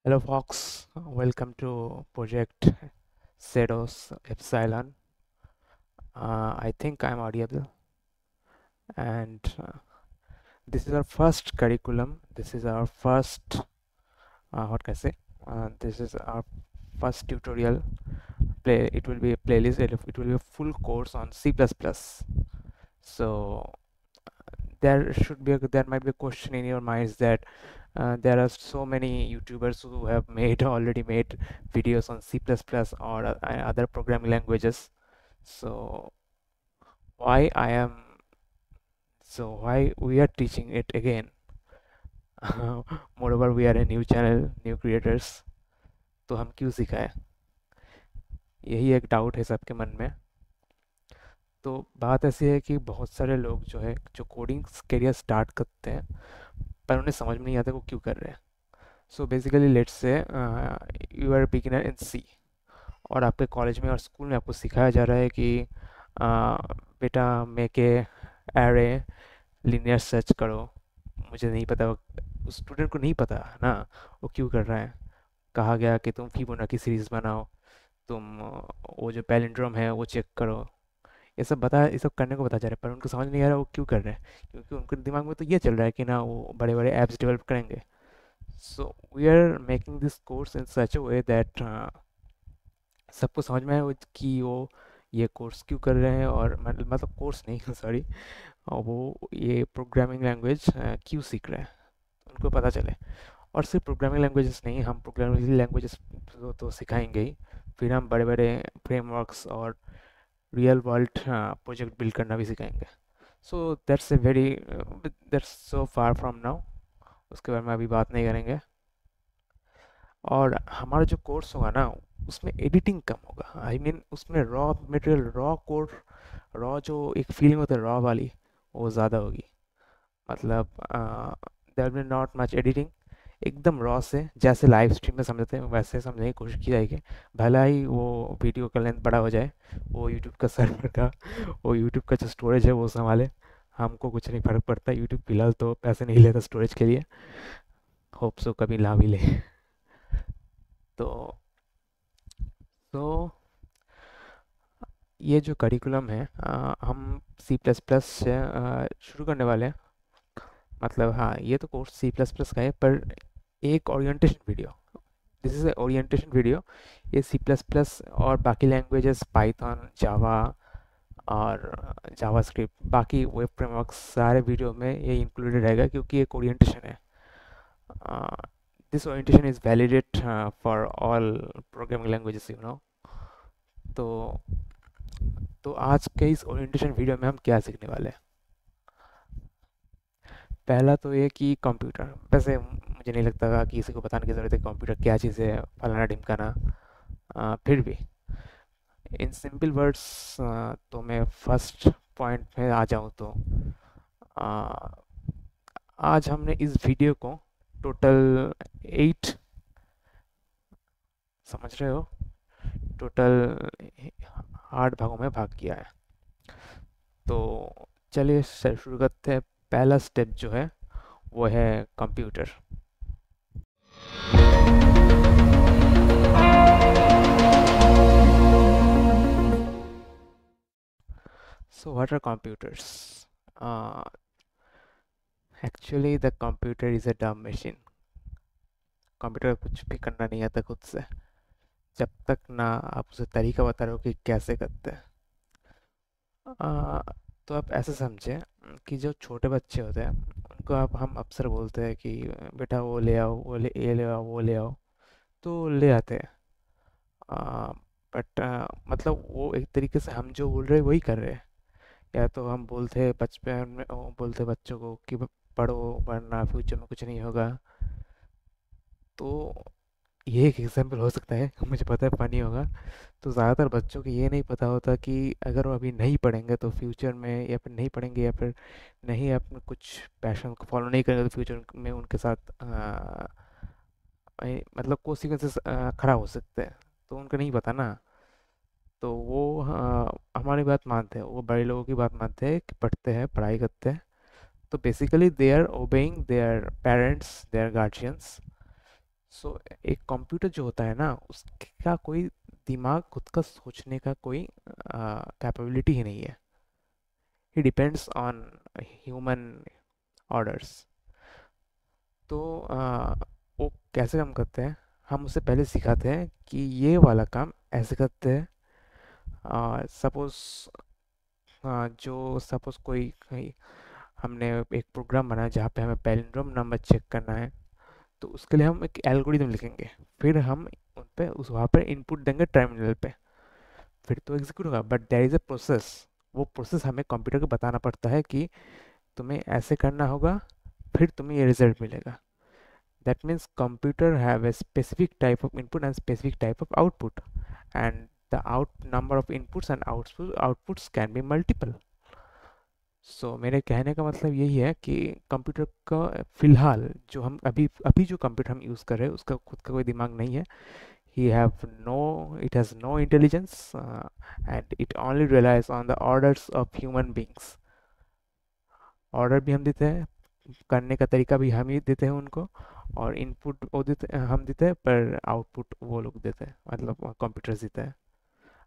Hello, Fox. Welcome to Project Ceros Epsilon. I think I'm audible, and this is our first curriculum. This is our first, what can I say? This is our first tutorial. It will be a playlist. It will be a full course on C++. So there might be a question in your minds that there are so many YouTubers who have already made videos on C++ or other programming languages. So why I am why we are teaching it again? Moreover, we are a new channel, new creators. तो हम क्यों सिखाएं? यही एक doubt है सबके मन में. तो बात ऐसी है कि बहुत सारे लोग जो कोडिंग करियर स्टार्ट करते हैं पर उन्हें समझ में नहीं आता वो क्यों कर रहे हैं. So basically let's say you are beginner in C और आपके कॉलेज में और स्कूल में आपको सिखाया जा रहा है कि बेटा make a array linear search करो. मुझे नहीं पता उस स्टूडेंट को नहीं पता ना वो क्यों कर रहा है. कहा गया कि तुम फिबोनाची सीरीज बनाओ, तुम वो जो पैलिंड्रोम है वो चेक करो. ये सब करने को बता जा रहा है पर उनको समझ नहीं आ रहा वो क्यों कर रहे हैं, क्योंकि उनके दिमाग में तो ये चल रहा है कि ना वो बड़े बड़े ऐप्स डेवलप करेंगे. So we are making this course in such a way that सबको समझ में आए कि वो ये कोर्स क्यों कर रहे हैं और मतलब कोर्स नहीं सॉरी, और वो ये प्रोग्रामिंग लैंग्वेज क्यों सीख रहे हैं उनको पता चले. और सिर्फ प्रोग्रामिंग लैंग्वेजेस नहीं, हम प्रोग्रामिंग लैंग्वेजेस तो सिखाएंगे ही, फिर हम बड़े बड़े फ्रेमवर्क्स और रियल वर्ल्ड प्रोजेक्ट बिल्ड करना भी सिखाएंगे. So that's so far from now. उसके बारे में अभी बात नहीं करेंगे. और हमारा जो कोर्स होगा ना उसमें एडिटिंग कम होगा. उसमें raw material, raw code, raw जो एक फीलिंग होता है रॉ वाली, वो ज़्यादा होगी. मतलब there will not much editing. एकदम रॉ से जैसे लाइव स्ट्रीम में समझते हैं वैसे समझने की कोशिश की जाएगी. भला ही वो वीडियो का लेंथ बड़ा हो जाए, वो यूट्यूब का सर्वर का वो यूट्यूब का जो स्टोरेज है वो संभाले. हमको कुछ नहीं फ़र्क पड़ता. यूट्यूब फिलहाल तो पैसे नहीं लेता स्टोरेज के लिए. होप सो कभी ला भी ले. तो तो ये जो करिकुलम है हम सी प्लस प्लस से शुरू करने वाले हैं. मतलब हाँ, ये तो कोर्स सी प्लस प्लस का है पर एक orientation video, this is a orientation video. ये सी प्लस प्लस और बाकी लैंग्वेजेस पाइथन, जावा और जावास्क्रिप्ट, बाकी वेब फ्रेमवर्क सारे वीडियो में ये इंक्लूडेड रहेगा क्योंकि एक ओरिएंटेशन है. This orientation is validate for all programming languages तो तो आज के इस ओरिएंटेशन वीडियो में हम क्या सीखने वाले हैं. पहला तो ये कि कंप्यूटर, वैसे मुझे नहीं लगता कि किसी को बताने की ज़रूरत है कंप्यूटर क्या चीज़ है, फलाना ढिमकाना. फिर भी इन सिंपल वर्ड्स, तो मैं फर्स्ट पॉइंट में आ जाऊँ तो आ, आज हमने इस वीडियो को टोटल 8, समझ रहे हो, टोटल 8 भागों में भाग किया है. तो चलिए शुरू करते हैं. पहला स्टेप जो है वो है computer. So what are computers? Uh, Actually, the computer is a dumb machine. Computer कुछ भी करना नहीं आता खुद से, जब तक ना आप उसे तरीका बता रहे हो कि कैसे करते हैं. आ, तो आप ऐसे समझें कि जो छोटे बच्चे होते हैं उनको हम अक्सर बोलते हैं कि बेटा वो ले आओ, ये ले आओ, वो ले आओ, तो ले आते हैं. बट मतलब वो एक तरीके से हम जो बोल रहे हैं वही कर रहे हैं. या तो हम बोलते बच्चों को कि पढ़ो वरना फ्यूचर में कुछ नहीं होगा. तो ये एक एग्जांपल हो सकता है. मुझे पता है फनी होगा. तो ज़्यादातर बच्चों को ये नहीं पता होता कि अगर वो अभी नहीं पढ़ेंगे तो फ्यूचर में, या फिर नहीं पढ़ेंगे या फिर नहीं अपने कुछ पैशन को फॉलो नहीं करेंगे तो फ्यूचर में उनके साथ मतलब कॉन्सिक्वेंसेस खड़ा हो सकते हैं. तो उनको नहीं पता ना. तो वो हमारी बात मानते हैं, वो बड़े लोगों की बात मानते हैं कि पढ़ते हैं, पढ़ाई करते हैं. तो basically they are obeying their parents, their guardians. So एक कंप्यूटर जो होता है ना, उसका कोई दिमाग, खुद का सोचने का कोई कैपेबिलिटी ही नहीं है. ही डिपेंड्स ऑन ह्यूमन ऑर्डर्स. तो वो कैसे काम करते हैं, हम उससे पहले सिखाते हैं कि ये वाला काम ऐसे करते हैं. सपोज जो सपोज कोई हमने एक प्रोग्राम बनाया जहाँ पे हमें पैलिंड्रोम नंबर चेक करना है. तो उसके लिए हम एक एल्गोरिदम लिखेंगे. फिर हम उन पे उस वहाँ पे इनपुट देंगे टर्मिनल पे. फिर तो एग्जीक्यूट होगा, but there is a process. वो प्रोसेस हमें कंप्यूटर को बताना पड़ता है कि तुम्हें ऐसे करना होगा, फिर तुम्हें ये रिजल्ट मिलेगा. That means computer have a specific type of input and specific type of output, and the number of inputs and outputs can be multiple. So मेरे कहने का मतलब यही है कि कंप्यूटर का फिलहाल जो हम अभी अभी जो कंप्यूटर हम यूज़ कर रहे हैं उसका खुद का कोई दिमाग नहीं है. he have no it has no intelligence, and it only relies on the orders of human beings. Order भी हम देते हैं, करने का तरीका भी हम ही देते हैं उनको, और इनपुट वो देते हम देते हैं, पर आउटपुट वो लोग देते हैं, मतलब कंप्यूटर देता है.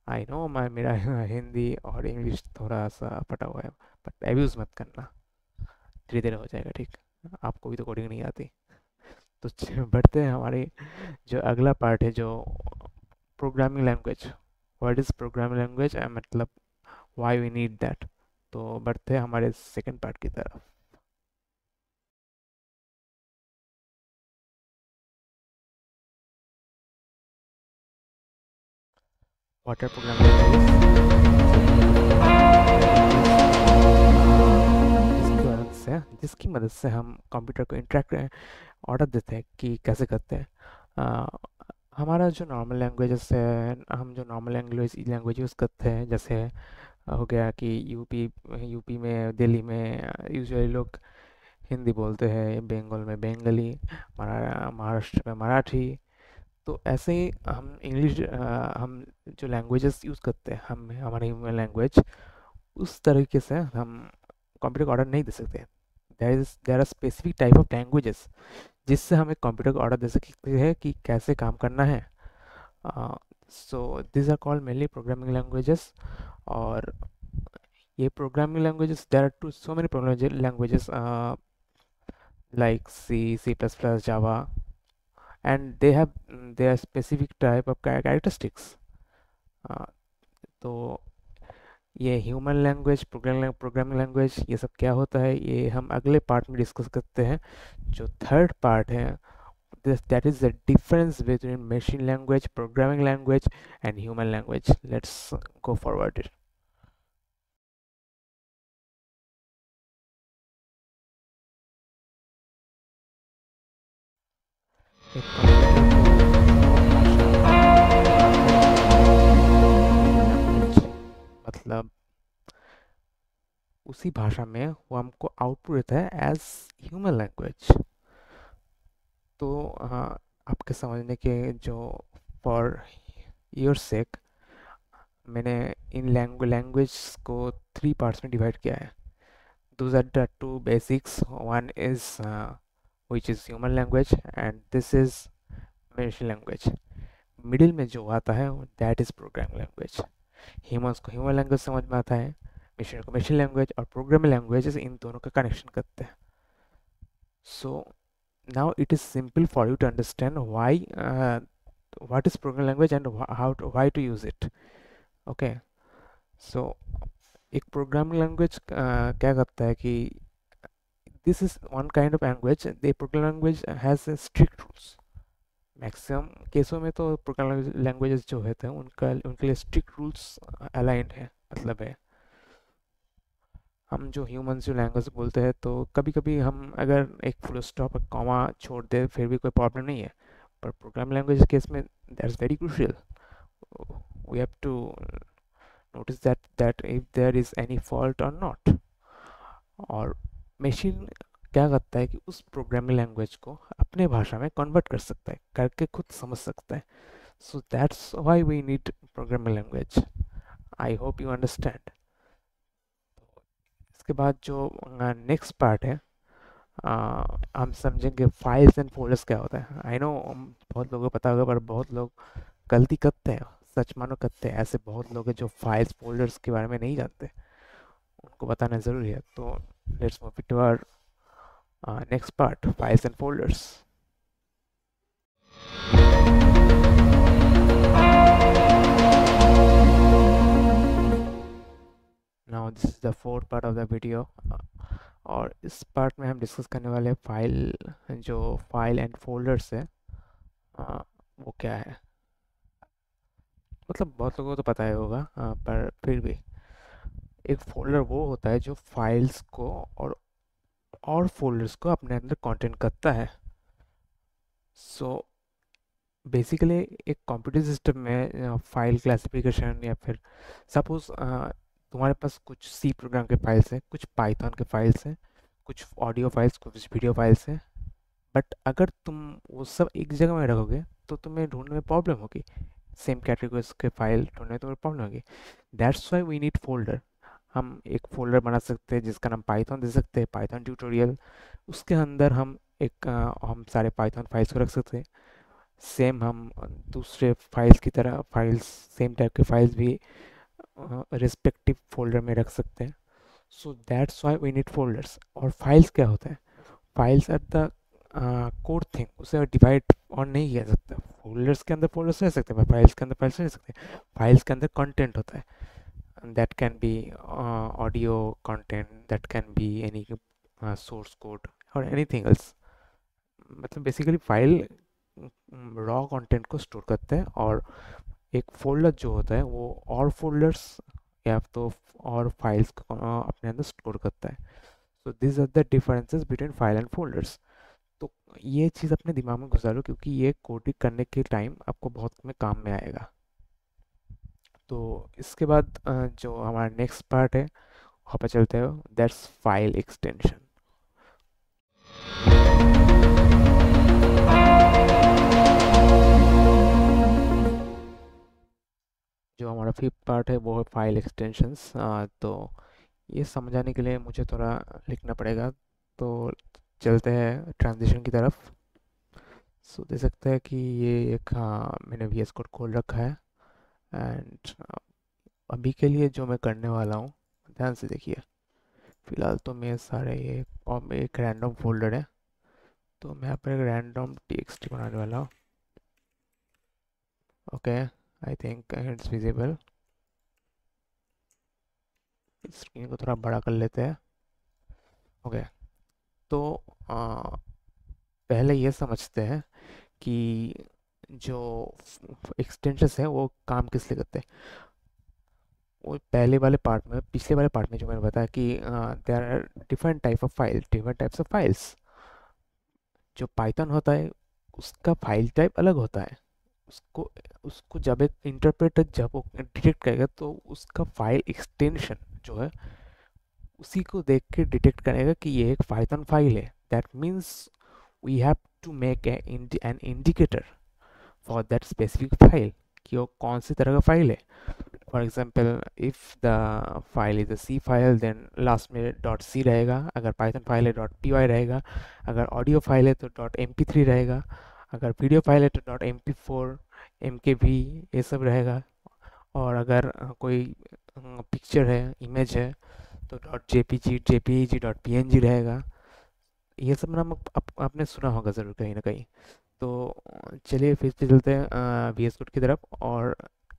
आई नो मेरा हिंदी और इंग्लिश थोड़ा सा फटा हुआ है, बट एब्यूज़ मत करना. धीरे धीरे हो जाएगा ठीक. आपको भी तो कोडिंग नहीं आती. तो बढ़ते हैं हमारे जो अगला पार्ट है, जो programming language. What is programming language, मतलब व्हाई वी नीड दैट. तो बढ़ते हैं हमारे सेकंड पार्ट की तरफ. वाटर प्रोग्राम जिसकी मदद से हम कंप्यूटर को इंटरेक्ट ऑर्डर देते हैं कि कैसे करते हैं. अ, हमारा जो नॉर्मल लैंग्वेजेस है, हम जो नॉर्मल लैंग्वेज यूज़ करते हैं, जैसे हो गया कि यूपी में, दिल्ली में यूजुअली लोग हिंदी बोलते हैं, बंगाल में बंगाली, महाराष्ट्र में मराठी. तो ऐसे ही हम जो लैंग्वेजेस यूज़ करते हैं, हम हमारी ह्यूमन लैंग्वेज, उस तरीके से हम कंप्यूटर को ऑर्डर नहीं दे सकते. There are specific type of languages जिससे हम एक कंप्यूटर को ऑर्डर दे सकते हैं कि कैसे काम करना है. So this are called mainly programming languages. और ये programming languages, there are too so many programming languages like C++, Java, and they have their specific type of characteristics. Uh, तो ये ह्यूमन लैंग्वेज, प्रोग्रामिंग लैंग्वेज, ये सब क्या होता है ये हम अगले पार्ट में डिस्कस करते हैं. जो थर्ड पार्ट है, that is the difference between machine language, programming language and human language. Let's go forward. एक मतलब उसी भाषा में वो हमको आउटपुट देता है एज ह्यूमन लैंग्वेज. तो आपके समझने के जो फॉर योर सेक, मैंने इन लैंग्वेज को 3 पार्ट्स में डिवाइड किया है. Those are the 2 basics. One is which is human language and this is machine language. Middle में जो आता है that is programming language. Humans को ह्यूमन लैंग्वेज समझ में आता है, मशीन को मशीन लैंग्वेज, और प्रोग्रामिंग लैंग्वेज इन दोनों का कनेक्शन करते हैं. So now it is simple for you to understand why what is programming language and why to use it. Okay, so एक प्रोग्रामिंग लैंग्वेज क्या करता है कि this is one kind of language. The programming language has strict rules. Maximum केसों में तो programming languages जो होते हैं उनके लिए स्ट्रिक्ट रूल्स अलाइंड है. मतलब है, हम जो ह्यूमंस जो लैंग्वेज बोलते हैं, तो कभी कभी हम अगर एक फुल स्टॉप कॉमा छोड़ दे फिर भी कोई प्रॉब्लम नहीं है. पर प्रोग्राम लैंग्वेज केस में that's very crucial. We have to notice that if there is any fault or not. और मशीन क्या करता है कि उस प्रोग्रामिंग लैंग्वेज को अपने भाषा में कन्वर्ट कर सकता है, करके खुद समझ सकता है. So that's why we need programming language. I hope you understand. इसके बाद जो नेक्स्ट पार्ट है, हम समझेंगे फाइल्स एंड फोल्डर्स क्या होता है। आई नो बहुत लोगों को पता होगा, पर बहुत लोग गलती करते हैं, सच मानो करते हैं। ऐसे बहुत लोग हैं जो फाइल्स फोल्डर्स के बारे में नहीं जानते, उनको बताना ज़रूरी है। तो let's move to our next part, files and folders. Now this is the fourth part of the video, और इस पार्ट में हम डिस्कस करने वाले फाइल, जो फाइल एंड फोल्डर्स है, वो क्या है। मतलब बहुत लोगों को तो पता ही होगा, पर फिर भी एक फोल्डर वो होता है जो फाइल्स को और फोल्डर्स को अपने अंदर कंटेंट करता है। सो बेसिकली एक कंप्यूटर सिस्टम में फाइल क्लासिफिकेशन, या फिर सपोज तुम्हारे पास कुछ सी प्रोग्राम के फाइल्स हैं, कुछ पाइथन के फाइल्स हैं, कुछ ऑडियो फाइल्स, कुछ वीडियो फाइल्स हैं। बट अगर तुम वो सब एक जगह में रखोगे तो तुम्हें ढूंढने में प्रॉब्लम होगी, सेम कैटेगरीज के फाइल ढूंढने में तुम्हें प्रॉब्लम होगी। That's why we need folder. हम एक फोल्डर बना सकते हैं जिसका नाम पाइथन दे सकते हैं, पाइथन ट्यूटोरियल। उसके अंदर हम सारे पाइथन फाइल्स को रख सकते हैं। सेम हम दूसरे फाइल्स की तरह फाइल्स, सेम टाइप के फाइल्स भी रिस्पेक्टिव फोल्डर में रख सकते हैं। So that's why we need folders. और फाइल्स क्या होता है? Files are the core thing, उसे डिवाइड और नहीं किया जा सकता। फोल्डर्स के अंदर फोल्डर्स रह सकते हैं, फाइल्स के अंदर फाइल्स रह सकते हैं। फाइल्स के अंदर कंटेंट होता है, that can be audio content, that can be any source code और एनीथिंग एल्स। मतलब बेसिकली फाइल रॉ कंटेंट को स्टोर करते हैं, और एक फोल्डर जो होता है वो और फोल्डर्स या तो और फाइल्स को अपने अंदर स्टोर करता है। So this are the differences between file and folders. तो ये चीज़ अपने दिमाग में घुसा लो, क्योंकि ये कोडिंग करने के टाइम आपको बहुत में काम में आएगा। तो इसके बाद जो हमारा नेक्स्ट पार्ट है वहाँ पर चलते हो, दैट्स फाइल एक्सटेंशन। जो हमारा फिफ्थ पार्ट है वो है फाइल एक्सटेंशंस। तो ये समझाने के लिए मुझे थोड़ा लिखना पड़ेगा, तो चलते हैं ट्रांजिशन की तरफ। सो देख सकते हैं कि ये एक, मैंने वी एस कोड खोल रखा है। एंड अभी के लिए जो मैं करने वाला हूँ, ध्यान से देखिए। फिलहाल तो मेरे सारे ये और एक रैंडम फोल्डर है, तो मैं यहाँ पर एक रैंडम टेक्स्ट बनाने वाला हूँ। Okay, I think it's visible. Screen को थोड़ा बड़ा कर लेते हैं। ओके, तो पहले ये समझते हैं कि जो एक्सटेंशंस है वो काम किस लिए करते हैं। वो पहले वाले पार्ट में, पिछले वाले पार्ट में जो मैंने बताया कि there are different type of file, different types of files. जो पाइथन होता है उसका फाइल टाइप अलग होता है। उसको उसको जब एक इंटरप्रेटर जब वो डिटेक्ट करेगा तो उसका फाइल एक्सटेंशन जो है उसी को देख के डिटेक्ट करेगा कि ये एक पाइथन फाइल है। That means we have to make an indicator for that specific file, कि वो कौन सी तरह का फाइल है। For example, if the file is a C file, then last में डॉट सी रहेगा। अगर पाइथन फाइल है डॉट पी वाई रहेगा। अगर ऑडियो फाइल है तो डॉट एम पी थ्री रहेगा। अगर वीडियो फाइल है तो dot M P four, M K V, ये सब रहेगा। और अगर कोई पिक्चर है, इमेज है, तो dot J P G, J P G, dot P N G रहेगा। ये सब नाम आपने सुना होगा ज़रूर कहीं ना कहीं। तो चलिए फिर से चलते हैं वी एस कोड की तरफ। और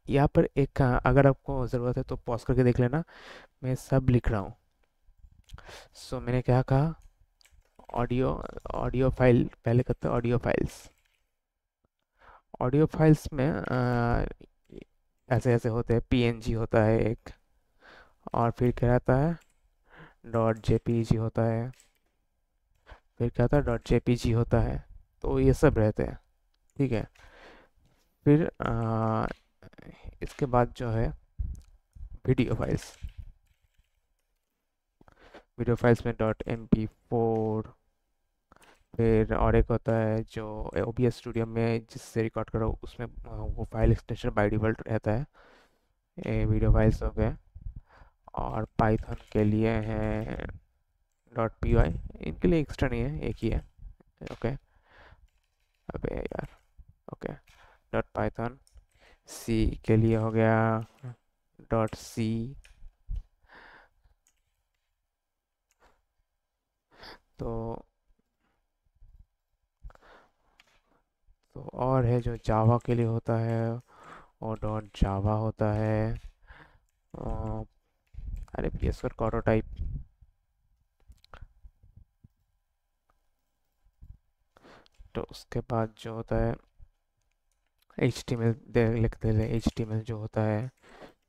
यहाँ पर एक, अगर आपको ज़रूरत है तो पॉज करके देख लेना, मैं सब लिख रहा हूँ। सो मैंने क्या कहा, ऑडियो, ऑडियो फाइल पहले करते हैं। ऑडियो फाइल्स, ऑडियो फाइल्स में ऐसे ऐसे होते हैं। पीएनजी होता है एक, और फिर क्या आता है, डॉट जेपीजी होता है, फिर क्या आता है, डॉट जेपीजी होता है। तो ये सब रहते हैं, ठीक है। फिर इसके बाद जो है वीडियो फाइल्स, वीडियो फाइल्स में डॉट एम पी फोर। फिर और एक होता है जो ओ बी एस स्टूडियो में जिससे रिकॉर्ड करो, उसमें वो फाइल एक्सटेंशन बाय डिफ़ॉल्ट रहता है। ये वीडियो फाइल्स हो गए। और पाइथन के लिए है डॉट पी वाई, इनके लिए एक्स्ट्रा नहीं है, एक ही है। ओके, अबे यार, ओके, डॉट पाइथन। सी के लिए हो गया डॉट सी। तो और है जो जावा के लिए होता है, और डॉट जावा होता है। अ, अरे पी एस कोड टाइप। तो उसके बाद जो होता है एच टी एम एल लिखते हैं, एच टी एम एल जो होता है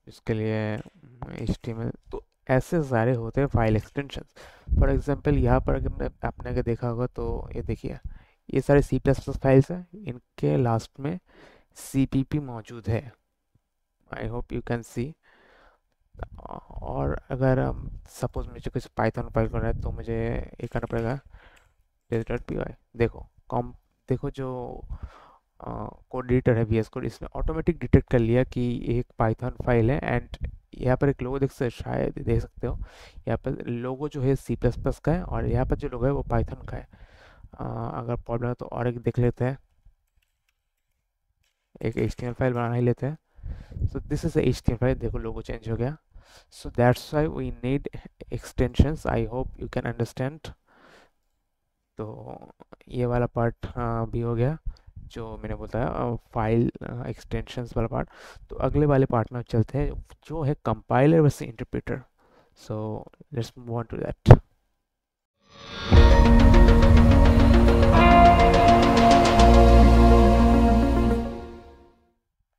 इसके लिए एच टी एम एल। तो ऐसे सारे होते हैं फाइल एक्सटेंशंस। फॉर एग्जांपल यहाँ पर अगर आपने अगर देखा होगा तो ये देखिए, ये सारे सी प्लस प्लस फाइल्स हैं, इनके लास्ट में सी पी पी मौजूद है। आई होप यू कैन सी। और अगर सपोज मुझे कुछ पाइथन फाइल करना है तो मुझे ये करना पड़ेगा डॉट पी वाई। देखो कॉम, देखो जो कोड एडिटर है वी एस कोड, इसने ऑटोमेटिक डिटेक्ट कर लिया कि एक पाइथन फाइल है। एंड यहाँ पर एक लोगो देख सकते, शायद देख सकते हो, यहाँ पर लोगो जो है सी प्लस प्लस का है और यहाँ पर जो लोगो है वो पाइथन का है। अगर प्रॉब्लम है तो और एक देख लेते हैं, एक H T M L file बना ही लेते हैं। So this is H T M L file, देखो लोगो चेंज हो गया। So that's why we need extensions, I hope you can understand. तो ये वाला पार्ट भी हो गया जो मैंने बताया, फाइल एक्सटेंशंस वाला पार्ट। तो अगले वाले पार्ट में चलते हैं जो है compiler versus interpreter. So let's move on to that.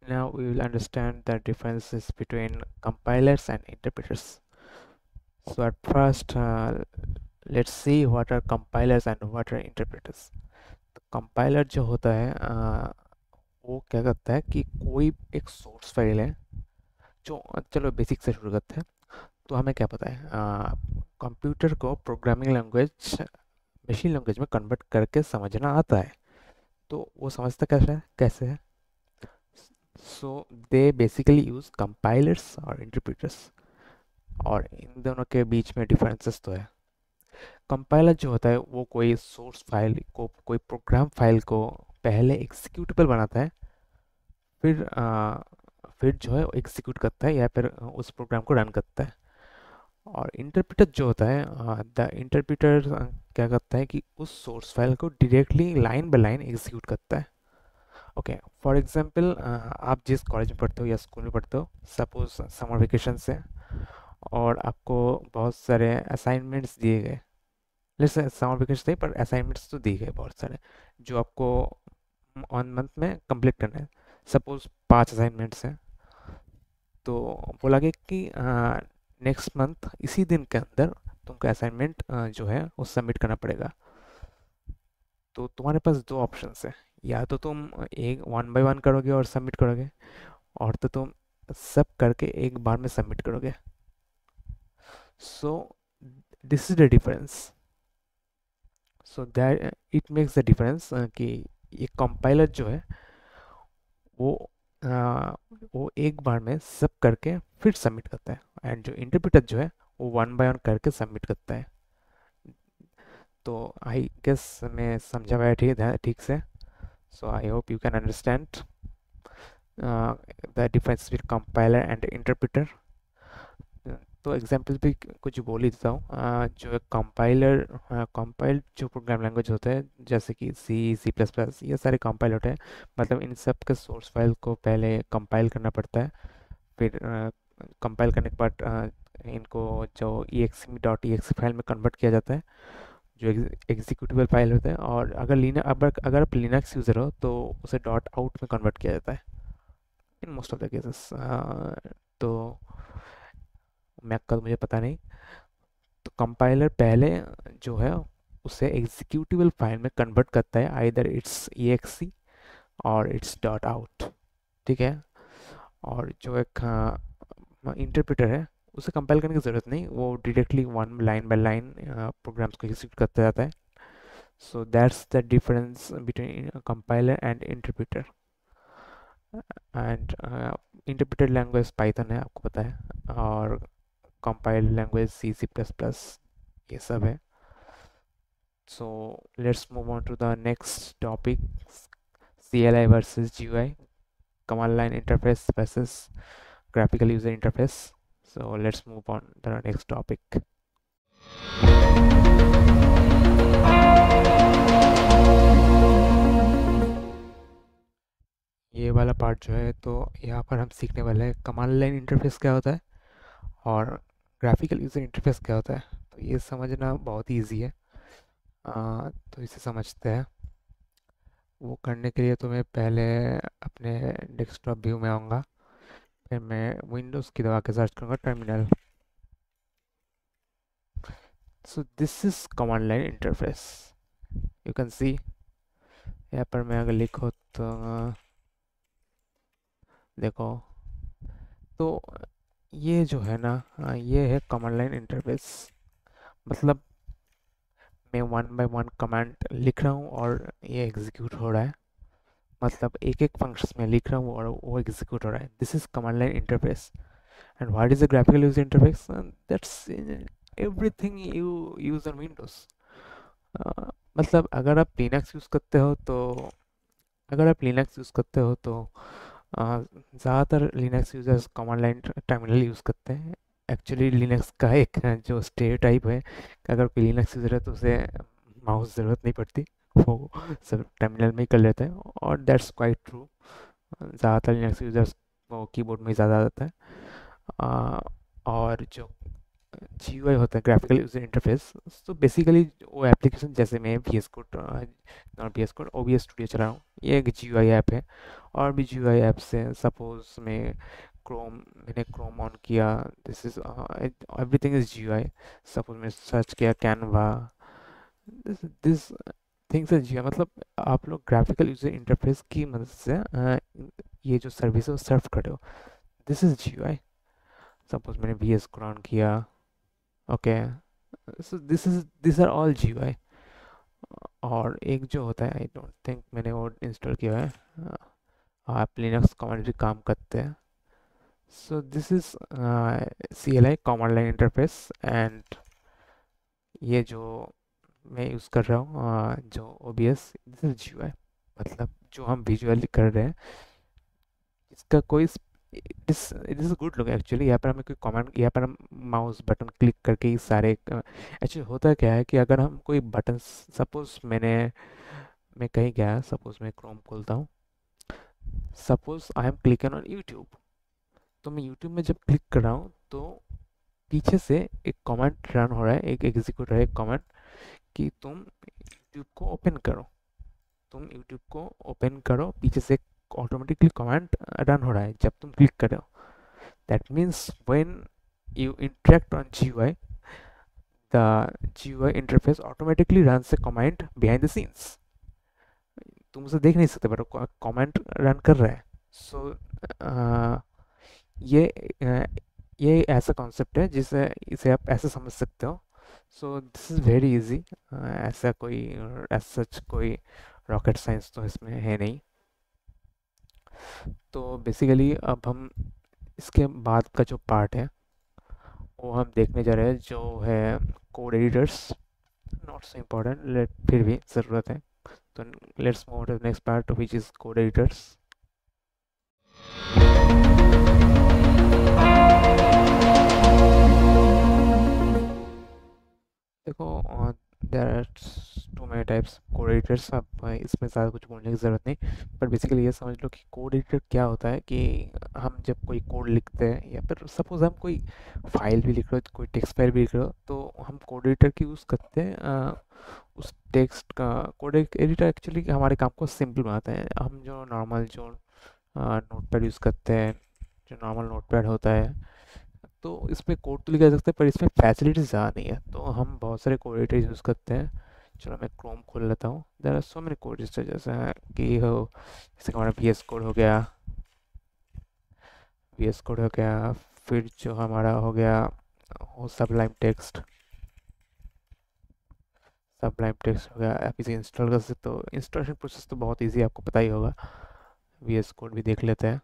Now we will understand the differences between compilers and interpreters. So at first, let's see what are compilers and what are interpreters. तो compiler जो होता है वो क्या करता है कि कोई एक सोर्स फाइल है जो, चलो बेसिक से शुरू करते हैं। तो हमें क्या पता है, कंप्यूटर को प्रोग्रामिंग लैंग्वेज मशीन लैंग्वेज में कन्वर्ट करके समझना आता है। तो वो समझता कैसे है? सो दे बेसिकली यूज कंपाइलर्स और इंटरप्रेटर्स, और इन दोनों के बीच में डिफरेंसेस तो है। कंपाइलर जो होता है वो कोई सोर्स फाइल को, कोई प्रोग्राम फाइल को पहले एग्जीक्यूटेबल बनाता है, फिर फिर जो है एग्जीक्यूट करता है या फिर उस प्रोग्राम को रन करता है। और इंटरप्रेटर जो होता है, द इंटरप्रेटर क्या करता है कि उस सोर्स फाइल को directly line by line execute करता है। ओके, फॉर एग्जांपल आप जिस कॉलेज में पढ़ते हो या स्कूल में पढ़ते हो, सपोज समर वेकेशन से, और आपको बहुत सारे असाइनमेंट्स दिए गए। जैसे समर वेकेशन नहीं, पर असाइनमेंट्स तो दिए गए बहुत सारे जो आपको ऑन मंथ में कंप्लीट करना है। सपोज 5 असाइनमेंट्स हैं, तो बोला गया कि नेक्स्ट मंथ इसी दिन के अंदर तुमको असाइनमेंट जो है वो सबमिट करना पड़ेगा। तो तुम्हारे पास दो ऑप्शंस है, या तो तुम एक वन बाय वन करोगे और सबमिट करोगे, और तो तुम सब करके एक बार में सबमिट करोगे। सो this is the difference. So that it makes the difference कि ये कंपाइलर जो है वो आ, वो एक बार में सब करके फिर सबमिट करता है, एंड जो इंटरप्रेटर जो है वो वन बाय वन करके सबमिट करता है। तो आई गेस मैं समझा पाया ठीक से। So I hope you can understand the difference between compiler and interpreter. तो एग्जांपल भी कुछ बोल ही देता हूँ। जो कंपाइलर, कंपाइल्ड जो प्रोग्राम लैंग्वेज होता है जैसे कि सी, सी प्लस प्लस, ये सारे कंपाइल होते हैं। मतलब इन सब के सोर्स फाइल को पहले कंपाइल करना पड़ता है, फिर कंपाइल करने के बाद इनको जो exe.exe फाइल में कन्वर्ट किया जाता है, जो एग्जीक्यूटिबल फाइल होता है। और अगर आप लिनक्स यूज़र हो तो उसे डॉट आउट में कन्वर्ट किया जाता है in most of the cases. तो मैक का तो मुझे पता नहीं। तो कंपाइलर पहले जो है उसे एग्जीक्यूटिबल फाइल में कन्वर्ट करता है, आइदर इट्स exe और इट्स डॉट आउट, ठीक है। और जो एक इंटरप्रेटर है उसे कंपाइल करने की ज़रूरत नहीं, वो directly one line by line programs को एग्जीक्यूट करता जाता है। So that's the difference between compiler and interpreter. And interpreted language Python है, आपको पता है, और compiled language C, C plus plus, ये सब है। So let's move on to the next topic, CLI versus GUI, command line interface versus graphical user interface. So let's move on to the next topic. ये वाला part जो है, तो यहाँ पर हम सीखने वाले हैं कमांड लाइन इंटरफेस क्या होता है और ग्राफिकल यूज़र इंटरफेस क्या होता है। तो ये समझना बहुत ही ईजी है। तो इसे समझते हैं। वो करने के लिए तो मैं पहले अपने डेस्कटॉप व्यू में आऊँगा, फिर मैं विंडोज़ की दबा के सर्च करूँगा terminal. So this is command line interface, you can see. यहाँ पर मैं अगर लिखो तो देखो, तो ये जो है ना, ये है कमांड लाइन इंटरफेस। मतलब मैं वन बाय वन कमांड लिख रहा हूँ और ये एग्जीक्यूट हो रहा है। मतलब एक एक फंक्शन में लिख रहा हूँ और वो एग्जीक्यूट हो रहा है। This is command line interface. And what is the graphical user interface? That's everything you use on Windows. मतलब अगर आप लिनक्स यूज़ करते हो तो ज़्यादातर Linux users command line terminal use करते हैं। एक्चुअली लिनक्स का एक जो स्टेरियोटाइप है कि अगर कोई लिनक्स यूज़र है तो उसे माउस ज़रूरत नहीं पड़ती, वो सब टर्मिनल में ही कर लेते हैं। और दैट्स क्वाइट ट्रू। ज़्यादातर लिनक्स यूज़र्स को कीबोर्ड में ही ज़्यादा आता है। आ, और जो GUI होता है, ग्राफिकल यूजर इंटरफेस, तो बेसिकली वो एप्लीकेशन, जैसे मैं VS code, not VS code, OBS studio चला रहा हूँ, ये एक GUI ऐप है। और भी GUI ऐप्स हैं, सपोज मैंने क्रोम ऑन किया, this is everything is GUI। Suppose मैं सर्च किया Canva, this things is GUI। मतलब आप लोग ग्राफिकल यूजर इंटरफेस की मदद से ये जो सर्विस है वो सर्व कर रहे हो, दिस इज GUI। सपोज मैंने VS कोड ऑन किया, okay, so this are all GUI। और एक जो होता है, आई डोंट थिंक मैंने वो इंस्टॉल किया है, आप लिनक्स कमांड भी काम करते हैं। So this is CLI, command line interface. And ये जो मैं यूज़ कर रहा हूँ, जो OBS, दिस इज GUI। मतलब जो हम विजुअली कर रहे हैं, इसका कोई it is good look actually. यहाँ पर हमें कोई कमांड, यहाँ पर हम माउस बटन क्लिक करके ही सारे एक्चुअली होता क्या है कि अगर हम कोई बटन, सपोज मैं कहीं गया, सपोज मैं क्रोम खोलता हूँ, suppose I am clicking on YouTube. तो मैं यूट्यूब में जब क्लिक कर रहा हूँ तो पीछे से एक कमांड रन हो रहा है, एक एग्जीक्यूट हो रहा है, एक कमांड कि तुम यूट्यूब को ओपन करो। पीछे से ऑटोमेटिकली कमांड रन हो रहा है जब तुम क्लिक कर रहे हो। That means when you interact on GUI, the GUI interface automatically runs a command behind the scenes. तुम उसे देख नहीं सकते पर कमेंट रन कर रहा है। सो ये ये ऐसा कॉन्सेप्ट है जिसे इसे आप ऐसे समझ सकते हो। So this is very easy. ऐसा कोई सच कोई रॉकेट साइंस तो इसमें है नहीं। तो बेसिकली अब हम इसके बाद का जो पार्ट है वो हम देखने जा रहे हैं, जो है code editors. Not so important, let फिर भी ज़रूरत है। तो let's move to the next part which is code editors. देखो, there are too many types code editors. अब इसमें ज़्यादा कुछ बोलने की ज़रूरत नहीं, पर बेसिकली ये समझ लो कि कोड एडिटर क्या होता है कि हम जब कोई कोड लिखते हैं या फिर सपोज हम कोई फाइल भी लिख रहे हो, कोई टेक्स्ट फाइल भी लिख रहे हो, तो हम कोड एडिटर की यूज़ करते हैं। उस टेक्स्ट का कोड एडिटर एक्चुअली हमारे काम को सिंपल बनाता है। हम जो नॉर्मल जो नोटपैड यूज़ करते हैं, जो नॉर्मल नोटपैड होता है, तो इसमें कोड तो लिखा जा सकता है पर इसमें फैसिलिटीज ज़्यादा नहीं है, तो हम बहुत सारे कोड एडिटर यूज़ करते हैं। चलो मैं क्रोम खोल लेता हूँ। There are so many code editor, जैसे कि जैसे कि हमारा VS कोड हो गया, फिर जो हमारा हो गया वो सबलाइम टेक्स्ट हो गया। आप इसे इंस्टॉल कर सकते हो। इंस्टॉलेशन प्रोसेस तो बहुत ईजी, आपको पता ही होगा। VS कोड भी देख लेते हैं।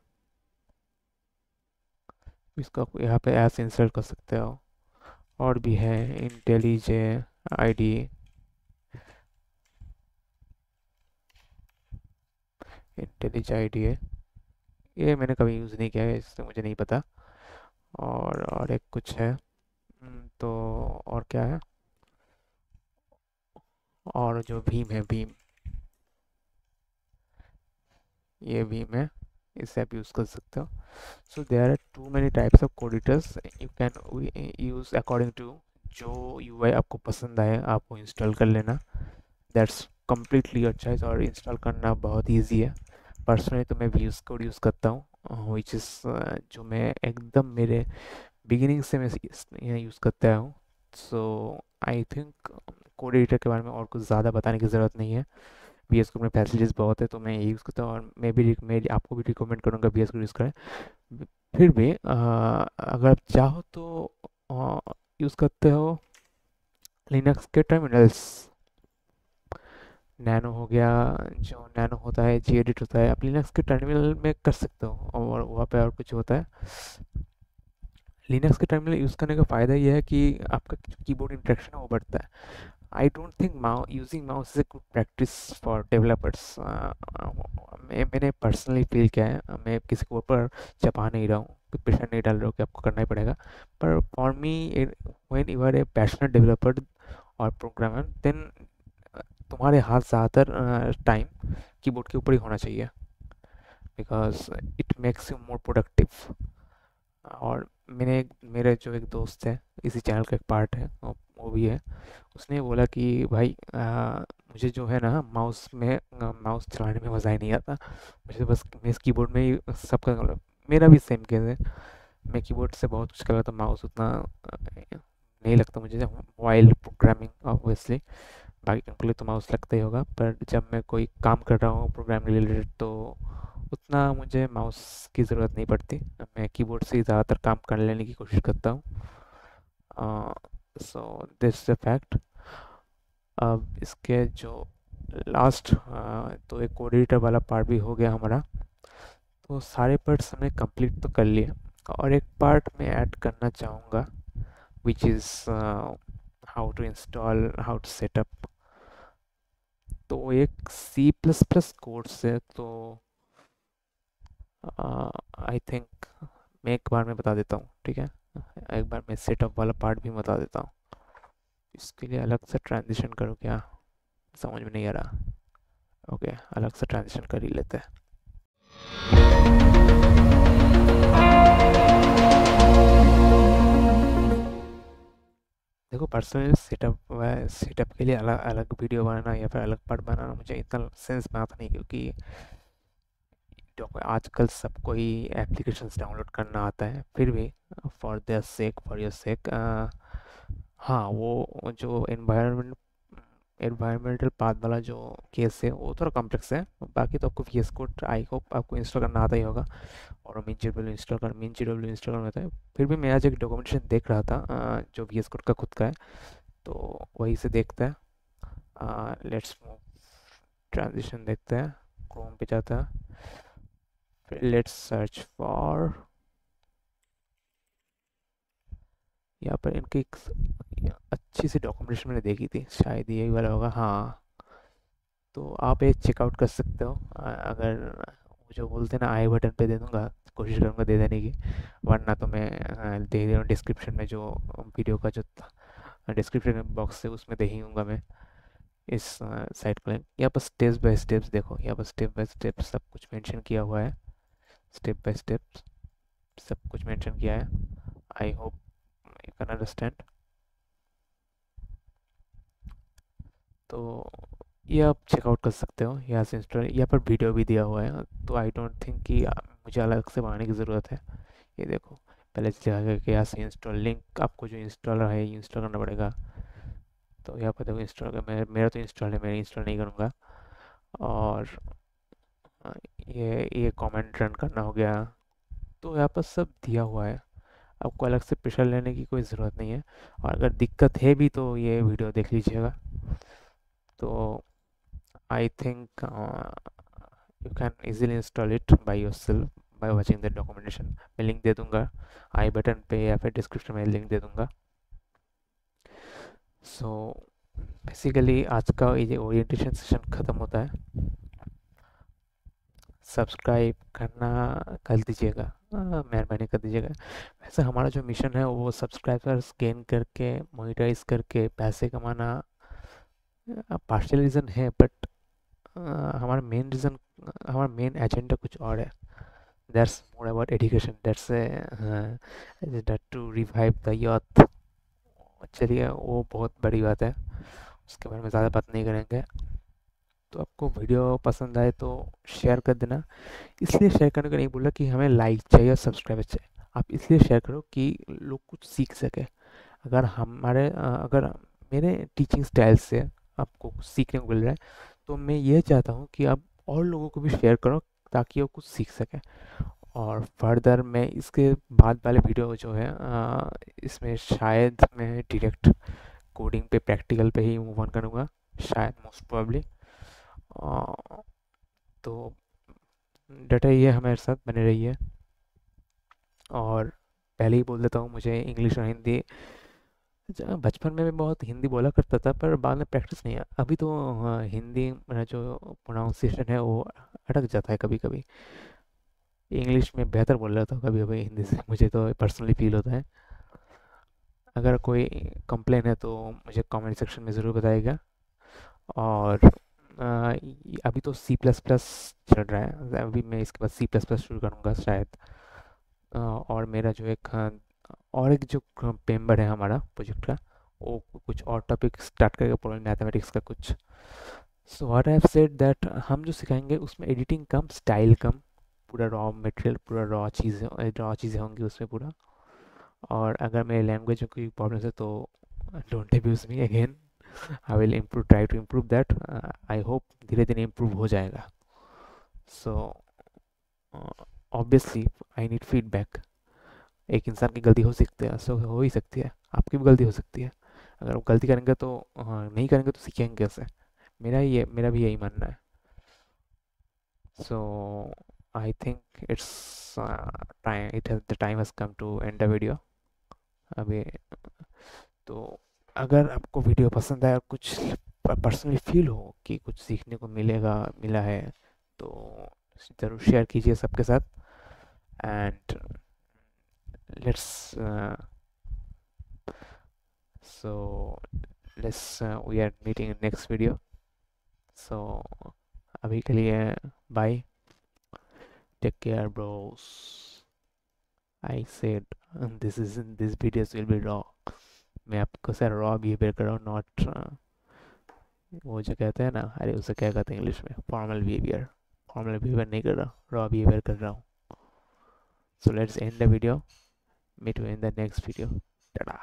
इसको यहाँ पे ऐसे इंस्टॉल कर सकते हो। और भी है IntelliJ IDE, IntelliJ IDEA, ये मैंने कभी यूज़ नहीं किया है इसलिए मुझे नहीं पता। और एक कुछ है, तो और क्या है, और जो भीम है, भीम, ये भीम है, इसे आप यूज़ कर सकते हो। So there are too many types of code editors you can use according to जो यूआई आपको पसंद आए आप वो इंस्टॉल कर लेना। दैट्स कम्प्लीटली योर चॉइस, और इंस्टॉल करना बहुत ईजी है। पर्सनली तो मैं VS कोड यूज़ करता हूँ, विच इज़ जो मैं एकदम मेरे बिगिनिंग से मैं यहाँ यूज़ करता हूँ। सो आई थिंक कोड एडिटर के बारे में और कुछ ज़्यादा बताने की ज़रूरत नहीं है। VS कोड में फैसिलिटीज़ बहुत है, तो मैं ये यूज़ करता हूँ, और मैं आपको भी रिकमेंड करूँगा VS कोड यूज़ करें। फिर भी अगर आप चाहो तो यूज़ करते हो लिनक्स के टर्मिनल्स। नैनो हो गया, जो नैनो होता है, gedit होता है, आप लिनक्स के टर्मिनल में कर सकते हो, और वहाँ पे और कुछ होता है। लिनक्स के टर्मिनल यूज़ करने का फ़ायदा ये है कि आपका कीबोर्ड इंटरेक्शन है वो बढ़ता है। I don't think using mouse is a good practice for developers. मैंने पर्सनली फील किया है, मैं किसी के ऊपर चपा नहीं रहा हूँ, कोई प्रेशर नहीं डाल रहा हूँ कि आपको करना ही पड़ेगा। पर for me, when you are a passionate developer और प्रोग्रामर, देन तुम्हारे हाथ ज़्यादातर टाइम कीबोर्ड के ऊपर ही होना चाहिए, because it makes you more productive. और मेरे जो एक दोस्त है, इसी चैनल का एक पार्ट है, वो भी है, उसने बोला कि भाई मुझे जो है ना माउस चलाने में मज़ा ही नहीं आता, मुझे तो बस मैं इस कीबोर्ड में ही सबका मेरा भी सेम केस है। मैं कीबोर्ड से बहुत कुछ कर रहा था, माउस उतना नहीं लगता मुझे, मोबाइल प्रोग्रामिंग ऑब्वियसली, बाकी के लिए तो माउस लगता ही होगा, पर जब मैं कोई काम कर रहा हूँ प्रोग्राम रिलेटेड तो उतना मुझे माउस की ज़रूरत नहीं पड़ती, मैं कीबोर्ड से ही ज़्यादातर काम कर लेने की कोशिश करता हूँ। So this the fact. अब इसके जो लास्ट, तो एक कोड एडिटर वाला पार्ट भी हो गया हमारा, तो सारे पार्ट्स हमने कंप्लीट तो कर लिए, और एक पार्ट मैं ऐड करना चाहूँगा, which is how to install, how to set up. तो एक C++ कोर्स है, तो आई थिंक मैं एक बार में बता देता हूँ, ठीक है, एक बार मैं सेटअप वाला पार्ट भी बता देता हूँ। इसके लिए अलग से ट्रांजिशन करूँ क्या, समझ में नहीं आ रहा। ओके, अलग से ट्रांजिशन कर ही लेते हैं। देखो, पर्सनल सेटअप के लिए अलग अलग वीडियो बनाना या फिर अलग पार्ट बनाना मुझे इतना सेंस में आता नहीं, क्योंकि आजकल सबको ही एप्लीकेशंस डाउनलोड करना आता है। फिर भी फॉर योर सेक, हाँ, वो जो एनवायरमेंटल पाथ वाला जो केस है वो थोड़ा कॉम्प्लेक्स है। बाकी तो आपको VS कोड आई होप आपको इंस्टॉल करना आता ही होगा, और मिन जी डब्ल्यू इंस्टॉल करना होता है। फिर भी मैं आज एक डॉक्यूमेंटेशन देख रहा था, जो VS कोड का खुद का है, तो वही से देखते हैं। लेट्स मूव, ट्रांजिशन देखते हैं, क्रोम पे जाता है, फिर लेट्स सर्च फॉर, यहाँ पर इनकी एक अच्छी सी डॉक्यूमेंटेशन मैंने देखी थी, शायद यही वाला होगा, हाँ। तो आप ये चेकआउट कर सकते हो। अगर वो जो बोलते हैं ना, आई बटन पे दे दूंगा, कोशिश करूँगा दे देने की, वरना तो मैं दे दे रहा हूँ डिस्क्रिप्शन में, जो वीडियो का जो डिस्क्रिप्शन बॉक्स है उसमें दे ही दूँगा मैं इस साइट को लिंक। यहाँ पर स्टेप्स बाय स्टेप्स देखो, यहाँ पर स्टेप बाय स्टेप सब कुछ मेंशन किया हुआ है, स्टेप बाय स्टेप सब कुछ मेंशन किया है। आई होप यू कैन अंडरस्टैंड। तो ये आप चेकआउट कर सकते हो यहाँ से इंस्टॉल, यहाँ पर वीडियो भी दिया हुआ है, तो आई डोंट थिंक कि मुझे अलग से बनाने की ज़रूरत है। ये देखो, पहले से लिखा गया कि यहाँ से इंस्टॉल लिंक, आपको जो इंस्टॉलर है इंस्टॉल करना पड़ेगा। तो यहाँ पर देखो इंस्टॉल कर, मेरा तो इंस्टॉल है, मैं इंस्टॉल नहीं करूँगा। और अ, ये कमेंट रन करना हो गया, तो यहाँ पर सब दिया हुआ है, आपको अलग से प्रेशर लेने की कोई ज़रूरत नहीं है। और अगर दिक्कत है भी तो ये वीडियो देख लीजिएगा। तो I think you can easily install it by yourself by watching the documentation। मैं लिंक दे दूंगा आई बटन पे या फिर डिस्क्रिप्शन में लिंक दे दूंगा। सो बेसिकली आज का ये ओरिएंटेशन सेशन ख़त्म होता है। सब्सक्राइब करना कर दीजिएगा, मेहरबानी कर दीजिएगा। वैसे हमारा जो मिशन है वो सब्सक्राइबर्स गेन करके मोनेटाइज करके पैसे कमाना पार्शियल रीज़न है, बट हमारा मेन रीज़न, हमारा मेन एजेंडा कुछ और है। That's more about education, that's that to revive the youth. चलिए वो बहुत बड़ी बात है, उसके बारे में ज़्यादा बात नहीं करेंगे। तो आपको वीडियो पसंद आए तो शेयर कर देना। इसलिए शेयर करने को नहीं बोला कि हमें लाइक चाहिए और सब्सक्राइबर चाहिए, आप इसलिए शेयर करो कि लोग कुछ सीख सके। अगर मेरे टीचिंग स्टाइल से आपको कुछ सीखने को मिल रहा है तो मैं ये चाहता हूँ कि आप और लोगों को भी शेयर करो ताकि वो कुछ सीख सके। और फर्दर मैं इसके बाद वाले वीडियो जो है इसमें शायद मैं डायरेक्ट कोडिंग पे प्रैक्टिकल पे ही मूव ऑन करूँगा, शायद मोस्ट प्रोबेबली। तो डटे ये हमारे साथ बने रहिए। और पहले ही बोल देता हूँ, मुझे इंग्लिश और हिंदी बचपन में मैं बहुत हिंदी बोला करता था, पर बाद में प्रैक्टिस नहीं है अभी तो। हिंदी मेरा जो प्रोनाउंसिएशन है वो अटक जाता है कभी कभी। इंग्लिश में बेहतर बोल रहा था कभी कभी हिंदी से, मुझे तो पर्सनली फील होता है। अगर कोई कंप्लेन है तो मुझे कमेंट सेक्शन में ज़रूर बताइएगा। और अभी तो सी प्लस प्लस चल रहा है, अभी मैं इसके बाद सी प्लस प्लस शुरू करूँगा शायद। और मेरा जो और एक जो मेंबर है हमारा प्रोजेक्ट का, वो कुछ और टॉपिक स्टार्ट करेगा, पूरा मैथमेटिक्स का कुछ। So what I have said that हम जो सिखाएंगे उसमें एडिटिंग कम, स्टाइल कम, पूरा रॉ मटेरियल, पूरा रॉ चीज़ें होंगी उसमें पूरा। और अगर मेरे लैंग्वेज में कोई प्रॉब्लम है तो don't abuse me again, I will improve, try to improve that. I hope धीरे धीरे इम्प्रूव हो जाएगा। सो ऑब्वियसली आई नीड फीडबैक। एक इंसान की गलती हो सकती है, सो हो ही सकती है, आपकी भी गलती हो सकती है। अगर आप गलती करेंगे तो नहीं करेंगे तो सीखेंगे कैसे? मेरा भी यही मानना है। So I think the time has come to end the video अभी। तो अगर आपको वीडियो पसंद आया और कुछ पर्सनली फील हो कि कुछ सीखने को मिला है तो ज़रूर शेयर कीजिए सबके साथ। And let's so let's we are meeting in next video। so अभी के लिए bye, take care bros. I said this videos will be raw। मैं आपको सर रॉ बिहेवियर कर रहा हूँ, नॉट वो जो कहते हैं ना, अरे उसे क्या कहते हैं इंग्लिश में, फॉर्मल बिहेवियर नहीं कर रहा, रॉ बिहेवियर कर रहा हूँ। So let's end the video, meet you in the next video। Ta-da!